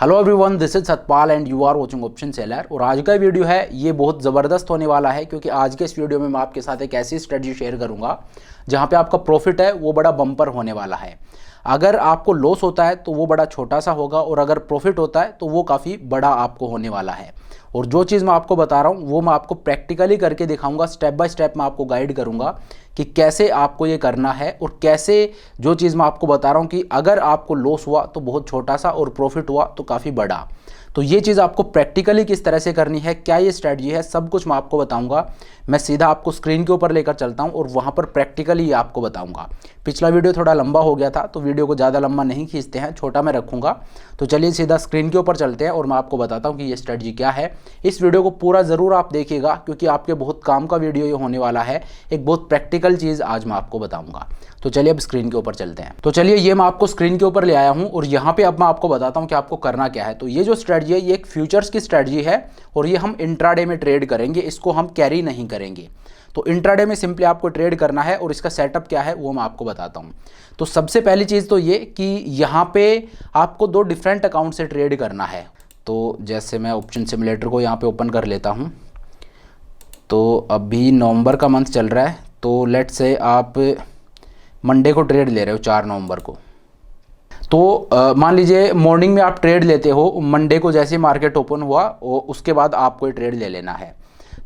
Hello everyone, this is Satpal and you are watching option seller. और आज का video है ये बहुत ज़बरदस्त होने वाला है, क्योंकि आज के इस वीडियो में मैं आपके साथ एक ऐसी स्ट्रेटजी शेयर करूंगा जहां पे आपका प्रॉफिट है वो बड़ा बम्पर होने वाला है। अगर आपको लॉस होता है तो वो बड़ा छोटा सा होगा, और अगर प्रॉफिट होता है तो वो काफ़ी बड़ा आपको होने वाला है। और जो चीज़ मैं आपको बता रहा हूँ वो मैं आपको प्रैक्टिकली करके दिखाऊंगा, स्टेप बाय स्टेप मैं आपको गाइड करूंगा कि कैसे आपको ये करना है, और कैसे जो चीज़ मैं आपको बता रहा हूँ कि अगर आपको लॉस हुआ तो बहुत छोटा सा और प्रॉफिट हुआ तो काफ़ी बड़ा। तो ये चीज़ आपको प्रैक्टिकली किस तरह से करनी है, क्या ये स्ट्रैटेजी है, सब कुछ मैं आपको बताऊंगा। मैं सीधा आपको स्क्रीन के ऊपर लेकर चलता हूं और वहां पर प्रैक्टिकली ये आपको बताऊंगा। पिछला वीडियो थोड़ा लंबा हो गया था तो वीडियो को ज़्यादा लंबा नहीं खींचते हैं, छोटा मैं रखूंगा। तो चलिए सीधा स्क्रीन के ऊपर चलते हैं और मैं आपको बताता हूँ कि ये स्ट्रैटेजी क्या है। इस वीडियो को पूरा ज़रूर आप देखिएगा, क्योंकि आपके बहुत काम का वीडियो ये होने वाला है। एक बहुत प्रैक्टिकल चीज़ आज मैं आपको बताऊँगा। तो चलिए अब स्क्रीन के ऊपर चलते हैं। तो चलिए ये मैं आपको स्क्रीन के ऊपर ले आया हूँ और यहाँ पे अब मैं आपको बताता हूँ कि आपको करना क्या है। तो ये जो स्ट्रैटेजी है ये एक फ्यूचर्स की स्ट्रैटेजी है, और ये हम इंट्राडे में ट्रेड करेंगे, इसको हम कैरी नहीं करेंगे। तो इंट्राडे में सिंपली आपको ट्रेड करना है, और इसका सेटअप क्या है वो मैं आपको बताता हूँ। तो सबसे पहली चीज़ तो ये कि यहाँ पे आपको दो डिफरेंट अकाउंट से ट्रेड करना है। तो जैसे मैं ऑप्शन सिमुलेटर को यहाँ पे ओपन कर लेता हूँ। तो अभी नवंबर का मंथ चल रहा है, तो लेट्स से आप मंडे को ट्रेड ले रहे हो 4 नवंबर को। तो मान लीजिए मॉर्निंग में आप ट्रेड लेते हो, मंडे को जैसे मार्केट ओपन हुआ उसके बाद आपको ये ट्रेड ले लेना है।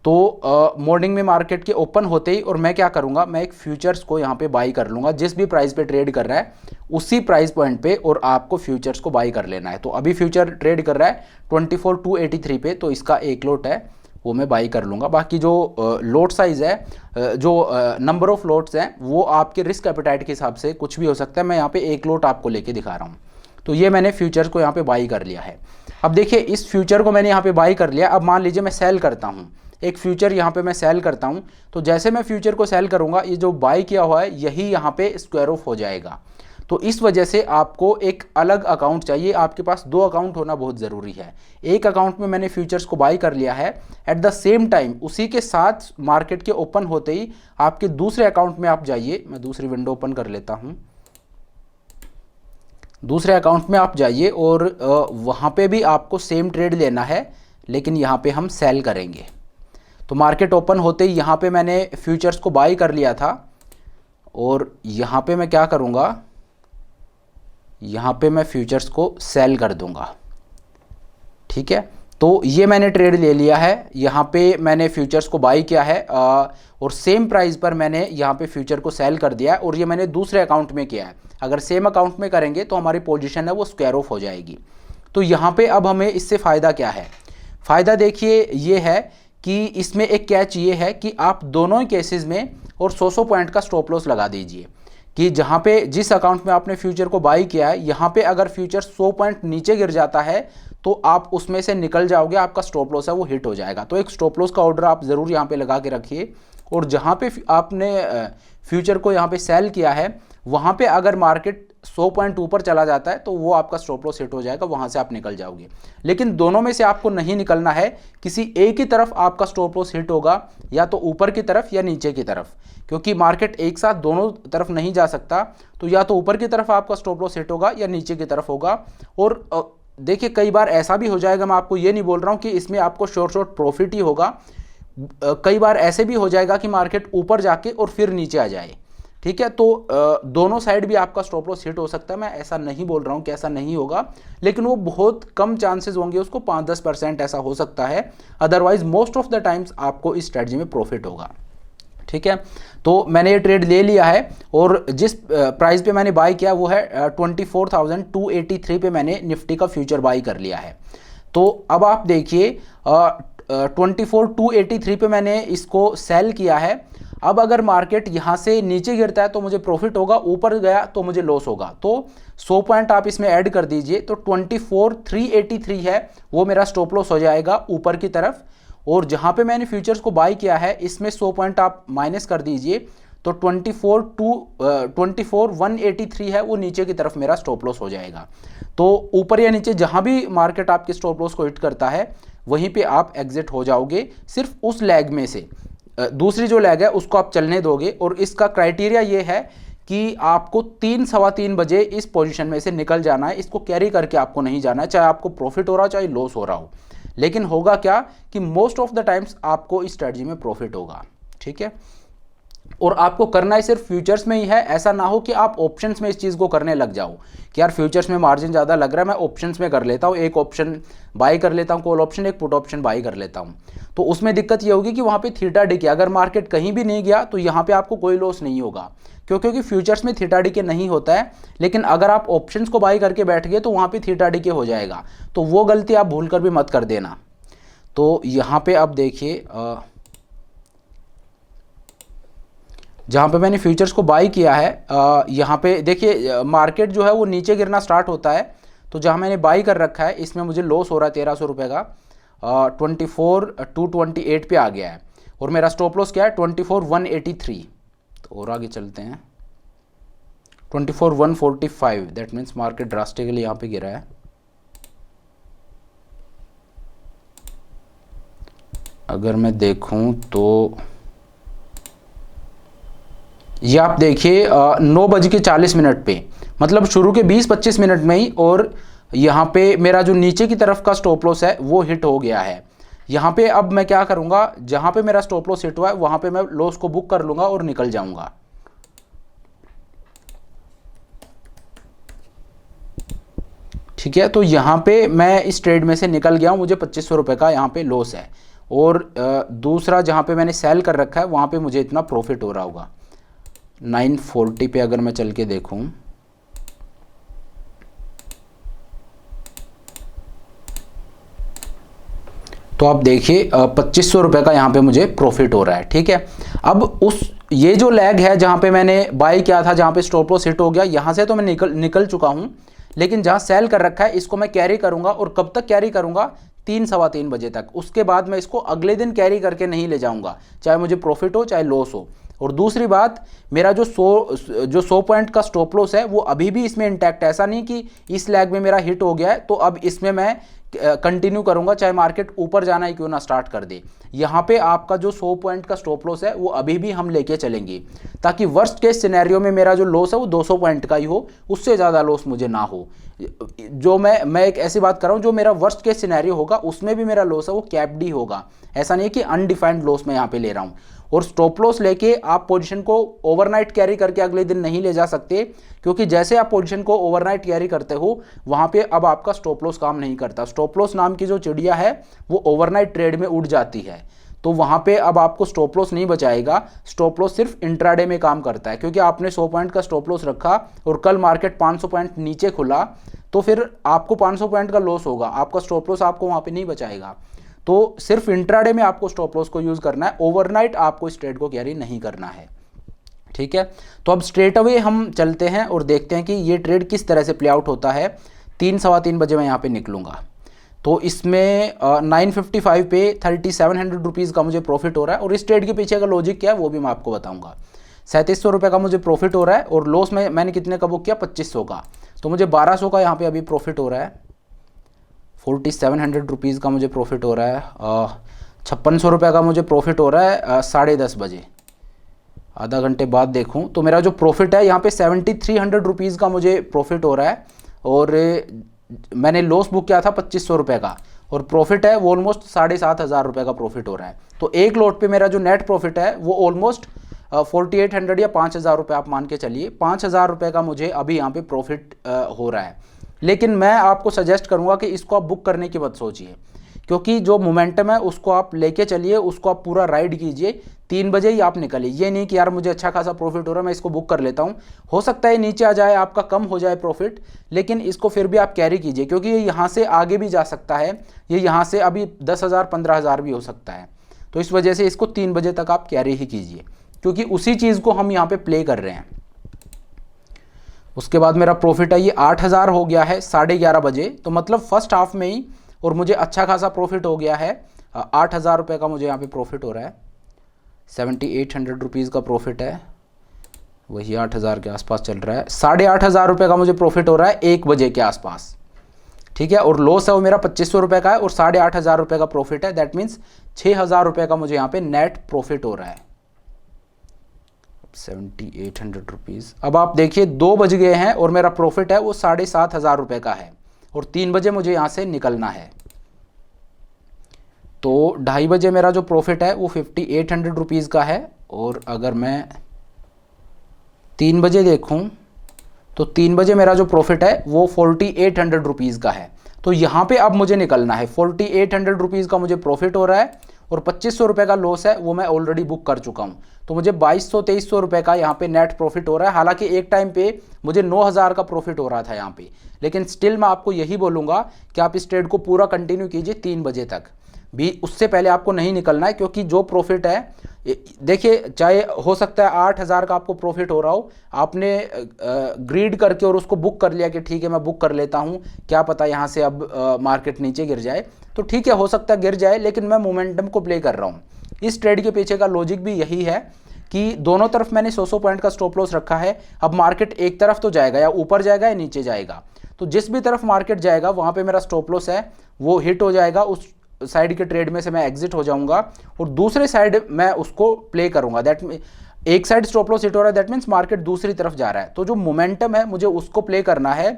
तो मॉर्निंग में मार्केट के ओपन होते ही और मैं क्या करूंगा, मैं एक फ्यूचर्स को यहाँ पे बाई कर लूँगा। जिस भी प्राइस पे ट्रेड कर रहा है उसी प्राइस पॉइंट पे और आपको फ्यूचर्स को बाई कर लेना है। तो अभी फ्यूचर ट्रेड कर रहा है 24,283 पे, तो इसका एक लोट है वो मैं बाई कर लूँगा। बाकी जो लोट साइज़ है, जो नंबर ऑफ लोट्स हैं, वो आपके रिस्क एपेटाइट के हिसाब से कुछ भी हो सकता है। मैं यहाँ पे एक लोट आपको लेके दिखा रहा हूँ। तो ये मैंने फ्यूचर्स को यहाँ पे बाई कर लिया है। अब देखिए इस फ्यूचर को मैंने यहाँ पे बाई कर लिया। अब मान लीजिए मैं सेल करता हूँ, एक फ्यूचर यहाँ पे मैं सेल करता हूँ। तो जैसे मैं फ्यूचर को सेल करूँगा, ये जो बाई किया हुआ है यही यहाँ पे स्क्वायर ऑफ हो जाएगा। तो इस वजह से आपको एक अलग अकाउंट चाहिए। आपके पास 2 अकाउंट होना बहुत ज़रूरी है। एक अकाउंट में मैंने फ्यूचर्स को बाई कर लिया है, एट द सेम टाइम उसी के साथ मार्केट के ओपन होते ही आपके दूसरे अकाउंट में आप जाइए। मैं दूसरी विंडो ओपन कर लेता हूँ। दूसरे अकाउंट में आप जाइए और वहाँ पे भी आपको सेम ट्रेड लेना है, लेकिन यहाँ पे हम सेल करेंगे। तो मार्केट ओपन होते ही यहाँ पे मैंने फ्यूचर्स को बाई कर लिया था, और यहाँ पे मैं क्या करूँगा, यहाँ पे मैं फ्यूचर्स को सेल कर दूंगा। ठीक है, तो ये मैंने ट्रेड ले लिया है। यहाँ पे मैंने फ्यूचर्स को बाई किया है और सेम प्राइस पर मैंने यहाँ पे फ्यूचर को सेल कर दिया है, और ये मैंने दूसरे अकाउंट में किया है। अगर सेम अकाउंट में करेंगे तो हमारी पोजीशन है वो स्क्वायर ऑफ हो जाएगी। तो यहाँ पे अब हमें इससे फ़ायदा क्या है, फ़ायदा देखिए ये है कि इसमें एक कैच ये है कि आप दोनों ही केसेस में और 100 पॉइंट का स्टॉप लॉस लगा दीजिए, कि जहाँ पे जिस अकाउंट में आपने फ्यूचर को बाई किया है, यहाँ पे अगर फ्यूचर 100 पॉइंट नीचे गिर जाता है तो आप उसमें से निकल जाओगे, आपका स्टॉप लॉस है वो हिट हो जाएगा। तो एक स्टॉप लॉस का ऑर्डर आप ज़रूर यहाँ पे लगा के रखिए। और जहाँ पे आपने फ्यूचर को यहाँ पे सेल किया है, वहाँ पे अगर मार्केट 100 पॉइंट ऊपर चला जाता है तो वो आपका स्टॉप लॉस हिट हो जाएगा, वहाँ से आप निकल जाओगे। लेकिन दोनों में से आपको नहीं निकलना है, किसी एक ही तरफ आपका स्टॉप लॉस हिट होगा, या तो ऊपर की तरफ या नीचे की तरफ, क्योंकि मार्केट एक साथ दोनों तरफ नहीं जा सकता। तो या तो ऊपर की तरफ आपका स्टॉप लॉस हिट होगा या नीचे की तरफ होगा। और देखिए कई बार ऐसा भी हो जाएगा, मैं आपको ये नहीं बोल रहा हूँ कि इसमें आपको शॉर्ट प्रॉफिट ही होगा। कई बार ऐसे भी हो जाएगा कि मार्केट ऊपर जाके और फिर नीचे आ जाए। ठीक है, तो दोनों साइड भी आपका स्टॉप लॉस हिट हो सकता है। मैं ऐसा नहीं बोल रहा हूँ कि ऐसा नहीं होगा, लेकिन वो बहुत कम चांसेस होंगे, उसको 5-10% ऐसा हो सकता है। Otherwise most of the times आपको इस स्ट्रेटजी में प्रॉफिट होगा। ठीक है, तो मैंने ये ट्रेड ले लिया है, और जिस प्राइस पे मैंने बाई किया वो है 24,283 पे मैंने निफ्टी का फ्यूचर बाई कर लिया है। तो अब आप देखिए 24,283 पे मैंने इसको सेल किया है। अब अगर मार्केट यहाँ से नीचे गिरता है तो मुझे प्रॉफिट होगा, ऊपर गया तो मुझे लॉस होगा। तो 100 पॉइंट आप इसमें ऐड कर दीजिए, तो 24,383 है वो मेरा स्टॉप लॉस हो जाएगा ऊपर की तरफ। और जहाँ पे मैंने फ्यूचर्स को बाई किया है इसमें 100 पॉइंट आप माइनस कर दीजिए, तो 24,183 है वो नीचे की तरफ मेरा स्टॉप लॉस हो जाएगा। तो ऊपर या नीचे जहाँ भी मार्केट आपके स्टॉप लॉस को हिट करता है वहीं पे आप एग्जिट हो जाओगे, सिर्फ उस लैग में से। दूसरी जो लैग है उसको आप चलने दोगे। और इसका क्राइटेरिया ये है कि आपको 3 सवा 3 बजे इस पोजीशन में से निकल जाना है, इसको कैरी करके आपको नहीं जाना है, चाहे आपको प्रॉफिट हो रहा हो चाहे लॉस हो रहा हो। लेकिन होगा क्या कि मोस्ट ऑफ द टाइम्स आपको इस स्ट्रेटजी में प्रॉफिट होगा, ठीक है। और आपको करना है सिर्फ फ्यूचर्स में ही है, ऐसा ना हो कि आप ऑप्शंस में इस चीज़ को करने लग जाओ कि यार फ्यूचर्स में मार्जिन ज़्यादा लग रहा है, मैं ऑप्शंस में कर लेता हूँ, एक ऑप्शन बाई कर लेता हूँ कॉल ऑप्शन, एक पुट ऑप्शन बाई कर लेता हूँ। तो उसमें दिक्कत ये होगी कि वहाँ पे थीटा डी के अगर मार्केट कहीं भी नहीं गया तो यहाँ पे आपको कोई लॉस नहीं होगा, क्योंकि फ्यूचर्स में थीटा डी के नहीं होता है। लेकिन अगर आप ऑप्शंस को बाई करके बैठ गए तो वहाँ पे थीटा डी के हो जाएगा, तो वो गलती आप भूल कर भी मत कर देना। तो यहाँ पे आप देखिए जहाँ पे मैंने फ्यूचर्स को बाई किया है, यहाँ पे देखिए मार्केट जो है वो नीचे गिरना स्टार्ट होता है, तो जहाँ मैंने बाई कर रखा है इसमें मुझे लॉस हो रहा है 1300 रुपये का, 24,228 पे आ गया है। और मेरा स्टॉप लॉस क्या है 24,183। तो और आगे चलते हैं 24,145, दैट मीन्स मार्केट ड्रास्टिकली यहाँ पे गिरा है। अगर मैं देखूं तो ये आप देखिए 9:40 पे, मतलब शुरू के 20-25 मिनट में ही, और यहाँ पे मेरा जो नीचे की तरफ का स्टॉप लॉस है वो हिट हो गया है। यहाँ पे अब मैं क्या करूँगा, जहाँ पे मेरा स्टॉप लॉस हिट हुआ है वहाँ पे मैं लॉस को बुक कर लूँगा और निकल जाऊँगा। ठीक है, तो यहाँ पे मैं इस ट्रेड में से निकल गया हूँ, मुझे 2500 रुपये का यहाँ पे लॉस है। और दूसरा जहाँ पे मैंने सेल कर रखा है वहाँ पे मुझे इतना प्रॉफिट हो रहा होगा। 940 पे अगर मैं चल के देखूं तो आप देखिए 2500 रुपये का यहाँ पे मुझे प्रॉफिट हो रहा है। ठीक है, अब ये जो लैग है जहाँ पे मैंने बाई किया था, जहाँ पे स्टॉप लॉस हिट हो गया, यहाँ से तो मैं निकल चुका हूँ, लेकिन जहाँ सेल कर रखा है इसको मैं कैरी करूँगा। और कब तक कैरी करूँगा, 3 सवा 3 बजे तक। उसके बाद मैं इसको अगले दिन कैरी करके नहीं ले जाऊँगा, चाहे मुझे प्रॉफिट हो चाहे लॉस हो। और दूसरी बात, मेरा जो 100 पॉइंट का स्टॉप लॉस है वो अभी भी इसमें इंटैक्ट है। ऐसा नहीं कि इस लैग में मेरा हिट हो गया है तो अब इसमें मैं कंटिन्यू करूंगा, चाहे मार्केट ऊपर जाना ही क्यों ना स्टार्ट कर दे। यहाँ पे आपका जो 100 पॉइंट का स्टॉप लॉस है वो अभी भी हम लेके चलेंगे, ताकि वर्स्ट केस सिनेरियो में मेरा जो लॉस है वो 200 पॉइंट का ही हो, उससे ज़्यादा लॉस मुझे ना हो। जो मैं एक ऐसी बात कर रहा हूँ, जो मेरा वर्स्ट केस सिनेरियो होगा उसमें भी मेरा लॉस है वो कैप्ड ही होगा। ऐसा नहीं है कि अनडिफाइंड लॉस मैं यहाँ पे ले रहा हूँ। और स्टॉप लॉस लेके आप पोजीशन को ओवरनाइट कैरी करके अगले दिन नहीं ले जा सकते, क्योंकि जैसे आप पोजीशन को ओवरनाइट कैरी करते हो वहां पे अब आपका स्टॉप लॉस काम नहीं करता। स्टॉप लॉस नाम की जो चिड़िया है वो ओवरनाइट ट्रेड में उड़ जाती है, तो वहां पे अब आपको स्टॉप लॉस नहीं बचाएगा। स्टॉप लॉस सिर्फ इंट्राडे में काम करता है, क्योंकि आपने 100 पॉइंट का स्टॉप लॉस रखा और कल मार्केट 500 पॉइंट नीचे खुला तो फिर आपको 500 पॉइंट का लॉस होगा, आपका स्टॉप लॉस आपको वहां पे नहीं बचाएगा। तो सिर्फ इंट्राडे में आपको स्टॉप लॉस को यूज करना है, ओवरनाइट आपको इस ट्रेड को कैरी नहीं करना है। ठीक है, तो अब स्ट्रेट अवे हम चलते हैं और देखते हैं कि ये ट्रेड किस तरह से प्ले आउट होता है। 3 सवा 3 बजे मैं यहाँ पे निकलूंगा, तो इसमें 955 पे 3700 रुपीज़ का मुझे प्रॉफिट हो रहा है। और इस ट्रेड के पीछे का लॉजिक क्या है वो भी मैं आपको बताऊंगा। 3700 रुपये का मुझे प्रॉफिट हो रहा है और लॉस में मैंने कितने का बुक किया, 2500 का, तो मुझे 1200 का यहाँ पे अभी प्रॉफिट हो रहा है। 4700 रुपीज़ का मुझे प्रॉफिट हो रहा है। 5600 रुपये का मुझे प्रॉफिट हो रहा है 10:30 बजे। आधा घंटे बाद देखूं तो मेरा जो प्रॉफिट है यहाँ पे 7300 रुपीज़ का मुझे प्रॉफिट हो रहा है। और मैंने लॉस बुक किया था 2500 रुपये का, और प्रॉफिट है वो ऑलमोस्ट 7500 रुपये का प्रॉफिट हो रहा है। तो एक लॉट पे मेरा जो नेट प्रॉफिट है वो ऑलमोस्ट 4800 या 5000 रुपये आप मान के चलिए। 5000 रुपये का मुझे अभी यहाँ पे प्रॉफिट हो रहा है। लेकिन मैं आपको सजेस्ट करूंगा कि इसको आप बुक करने की मत सोचिए, क्योंकि जो मोमेंटम है उसको आप लेके चलिए, उसको आप पूरा राइड कीजिए। 3 बजे ही आप निकलिए। ये नहीं कि यार मुझे अच्छा खासा प्रॉफिट हो रहा है मैं इसको बुक कर लेता हूँ। हो सकता है नीचे आ जाए, आपका कम हो जाए प्रॉफिट, लेकिन इसको फिर भी आप कैरी कीजिए, क्योंकि ये यहाँ से आगे भी जा सकता है। ये यहाँ से अभी 10,000 15,000 भी हो सकता है। तो इस वजह से इसको 3 बजे तक आप कैरी ही कीजिए, क्योंकि उसी चीज़ को हम यहाँ पे प्ले कर रहे हैं। उसके बाद मेरा प्रॉफिट है ये 8000 हो गया है 11:30 बजे, तो मतलब फर्स्ट हाफ में ही, और मुझे अच्छा खासा प्रॉफिट हो गया है। 8000 रुपये का मुझे यहाँ पे प्रॉफिट हो रहा है। 7800 रुपीज़ का प्रॉफिट है, वही 8000 के आसपास चल रहा है। 8500 रुपये का मुझे प्रॉफिट हो रहा है 1 बजे के आसपास। ठीक है, और लॉस है वो मेरा 2500 रुपये का है, और 8500 रुपये का प्रॉफिट है। दैट मीन्स 6000 रुपये का मुझे यहाँ पे नेट प्रॉफिट हो रहा है। 7800 रुपीज़। अब आप देखिए 2 बज गए हैं और मेरा प्रॉफिट है वो 7,500 रुपये का है और 3 बजे मुझे यहाँ से निकलना है। तो 2:30 बजे मेरा जो प्रॉफिट है वो 5800 रुपीज़ का है और अगर मैं 3 बजे देखूँ तो 3 बजे मेरा जो प्रॉफिट है वो 4800 रुपीज़ का है। तो यहाँ पे अब मुझे निकलना है। 4800 रुपीज़ का मुझे प्रॉफिट हो रहा है और 2500 रुपये का लॉस है वो मैं ऑलरेडी बुक कर चुका हूँ। तो मुझे 2200-2300 रुपये का यहाँ पे नेट प्रॉफिट हो रहा है। हालांकि एक टाइम पे मुझे 9000 का प्रॉफिट हो रहा था यहाँ पे, लेकिन स्टिल मैं आपको यही बोलूँगा कि आप इस ट्रेड को पूरा कंटिन्यू कीजिए 3 बजे तक भी। उससे पहले आपको नहीं निकलना है, क्योंकि जो प्रॉफिट है देखिए, चाहे हो सकता है 8000 का आपको प्रॉफिट हो रहा हो, आपने ग्रीड करके और उसको बुक कर लिया कि ठीक है मैं बुक कर लेता हूँ, क्या पता यहाँ से अब मार्केट नीचे गिर जाए, तो ठीक है हो सकता है गिर जाए, लेकिन मैं मोमेंटम को प्ले कर रहा हूँ। इस ट्रेड के पीछे का लॉजिक भी यही है कि दोनों तरफ मैंने 100 पॉइंट का स्टॉप लॉस रखा है। अब मार्केट एक तरफ तो जाएगा, या ऊपर जाएगा या नीचे जाएगा, तो जिस भी तरफ मार्केट जाएगा वहाँ पे मेरा स्टॉप लॉस है वो हिट हो जाएगा, उस साइड के ट्रेड में से मैं एग्जिट हो जाऊंगा और दूसरे साइड मैं उसको प्ले करूंगा। दैट एक साइड स्टॉप लॉस हिट हो रहा है, दैट मीन्स मार्केट दूसरी तरफ जा रहा है, तो जो मोमेंटम है मुझे उसको प्ले करना है।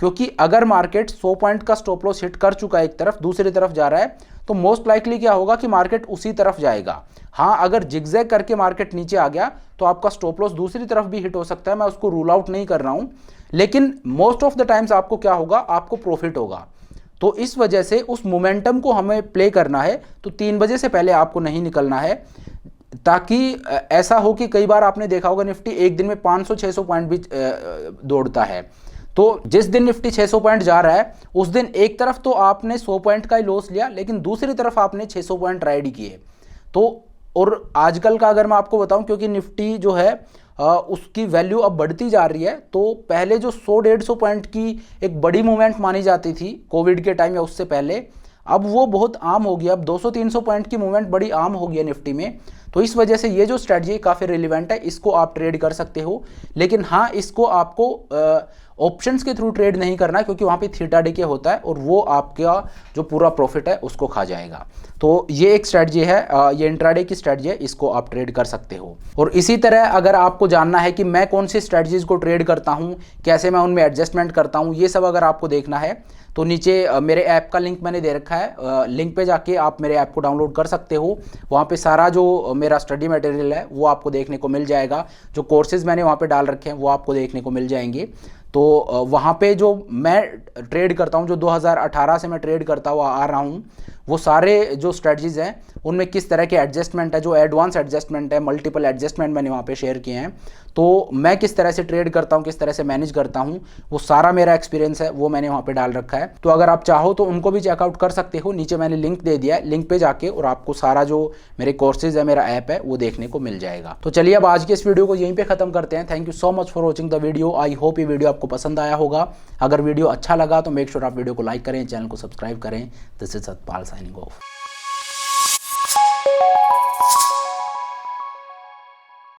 क्योंकि अगर मार्केट 100 पॉइंट का स्टॉप लॉस हिट कर चुका है एक तरफ, दूसरी तरफ जा रहा है, तो मोस्ट लाइकली क्या होगा कि मार्केट उसी तरफ जाएगा। हाँ, अगर जिगजैग करके मार्केट नीचे आ गया तो आपका स्टॉप लॉस दूसरी तरफ भी हिट हो सकता है, मैं उसको रूल आउट नहीं कर रहा हूं, लेकिन मोस्ट ऑफ द टाइम्स आपको क्या होगा, आपको प्रॉफिट होगा। तो इस वजह से उस मोमेंटम को हमें प्ले करना है। तो 3 बजे से पहले आपको नहीं निकलना है, ताकि ऐसा हो कि कई बार आपने देखा होगा निफ्टी एक दिन में 500-600 पॉइंट भी दौड़ता है। तो जिस दिन निफ्टी 600 पॉइंट जा रहा है उस दिन एक तरफ तो आपने 100 पॉइंट का ही लॉस लिया, लेकिन दूसरी तरफ आपने 600 पॉइंट राइड किए। तो और आजकल का अगर मैं आपको बताऊं, क्योंकि निफ्टी जो है उसकी वैल्यू अब बढ़ती जा रही है, तो पहले जो 100-150 पॉइंट की एक बड़ी मूवमेंट मानी जाती थी कोविड के टाइम या उससे पहले, अब वो बहुत आम हो गया। अब 200-300 पॉइंट की मूवमेंट बड़ी आम हो गई है निफ्टी में। तो इस वजह से ये जो स्ट्रेटजी काफ़ी रिलेवेंट है, इसको आप ट्रेड कर सकते हो, लेकिन हाँ इसको आपको ऑप्शंस के थ्रू ट्रेड नहीं करना, क्योंकि वहाँ पे थीटा डीके होता है और वो आपका जो पूरा प्रॉफिट है उसको खा जाएगा। तो ये एक स्ट्रेटजी है, ये इंट्राडे की स्ट्रेटजी है, इसको आप ट्रेड कर सकते हो। और इसी तरह अगर आपको जानना है कि मैं कौन सी स्ट्रेटजीज को ट्रेड करता हूँ, कैसे मैं उनमें एडजस्टमेंट करता हूँ, ये सब अगर आपको देखना है तो नीचे मेरे ऐप का लिंक मैंने दे रखा है, लिंक पे जाके आप मेरे ऐप को डाउनलोड कर सकते हो। वहाँ पे सारा जो मेरा स्टडी मटेरियल है वो आपको देखने को मिल जाएगा, जो कोर्सेज मैंने वहाँ पे डाल रखे हैं वो आपको देखने को मिल जाएंगे। तो वहाँ पे जो मैं ट्रेड करता हूँ, जो 2018 से मैं ट्रेड करता हुआ आ रहा हूँ, वो सारे जो स्ट्रेटजीज हैं उनमें किस तरह के एडजस्टमेंट है, जो एडवांस एडजस्टमेंट है, मल्टीपल एडजस्टमेंट मैंने वहाँ पे शेयर किए हैं। तो मैं किस तरह से ट्रेड करता हूँ, किस तरह से मैनेज करता हूँ, वो सारा मेरा एक्सपीरियंस है वो मैंने वहाँ पे डाल रखा है। तो अगर आप चाहो तो उनको भी चेकआउट कर सकते हो, नीचे मैंने लिंक दे दिया है, लिंक पे जाके और आपको सारा जो मेरे कोर्सेज है, मेरा ऐप है, वो देखने को मिल जाएगा। तो चलिए अब आज के इस वीडियो को यहीं पे खत्म करते हैं। Thank you so much for watching the video. I hope ये वीडियो आपको पसंद आया होगा। अगर वीडियो अच्छा लगा तो मेक श्योर आप वीडियो को लाइक करें, चैनल को सब्सक्राइब करें। This is Satpal signing off.